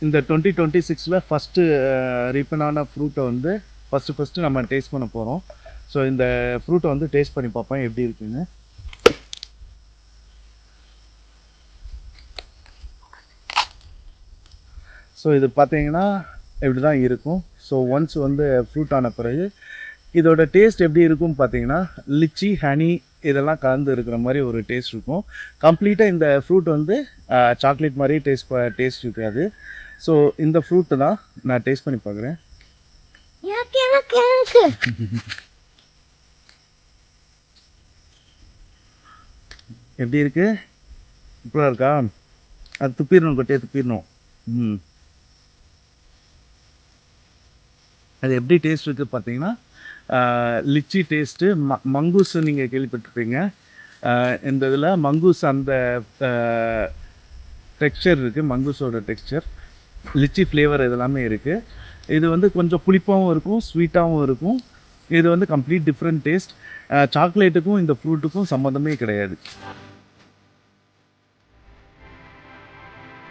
இந்த 2026ல ஃபஸ்ட்டு ரிப்பனான ஃப்ரூட்டை வந்து ஃபஸ்ட்டு நம்ம டேஸ்ட் பண்ண போகிறோம். ஸோ இந்த ஃப்ரூட்டை வந்து டேஸ்ட் பண்ணி பார்ப்போம் எப்படி இருக்குன்னு. ஸோ இது பார்த்தீங்கன்னா இப்படி தான் இருக்கும். ஸோ ஒன்ஸ் வந்து ஃப்ரூட் ஆன பிறகு இதோட டேஸ்ட் எப்படி இருக்கும்னு பார்த்தீங்கன்னா லிச்சி ஹனி இதெல்லாம் கலந்து இருக்கிற மாதிரி ஒரு டேஸ்ட் இருக்கும். கம்ப்ளீட்டாக இந்த ஃப்ரூட் வந்து சாக்லேட் மாதிரி டேஸ்ட் இருக்காது. ஸோ இந்த ஃப்ரூட்டு தான் நான் டேஸ்ட் பண்ணி பார்க்குறேன். எப்படி இருக்கு? இப்படிலாம் இருக்கா? அது துப்பிடணும், கொட்டையை துப்பிடணும். அது எப்படி டேஸ்ட் இருக்குது பார்த்தீங்கன்னா லிச்சி டேஸ்ட்டு. மங்கூஸ் நீங்கள் கேள்விப்பட்டிருப்பீங்க. இந்த இதில் மங்கூஸ் அந்த டெக்ஸ்சர் இருக்குது, மங்கூஸோட டெக்ஸ்சர். லிச்சி ஃப்ளேவர் இதெல்லாமே இருக்குது. இது வந்து கொஞ்சம் புளிப்பாகவும் இருக்கும், ஸ்வீட்டாகவும் இருக்கும். இது வந்து கம்ப்ளீட் டிஃப்ரெண்ட் டேஸ்ட். சாக்லேட்டுக்கும் இந்த ஃப்ரூட்டுக்கும் சம்மந்தமே கிடையாது.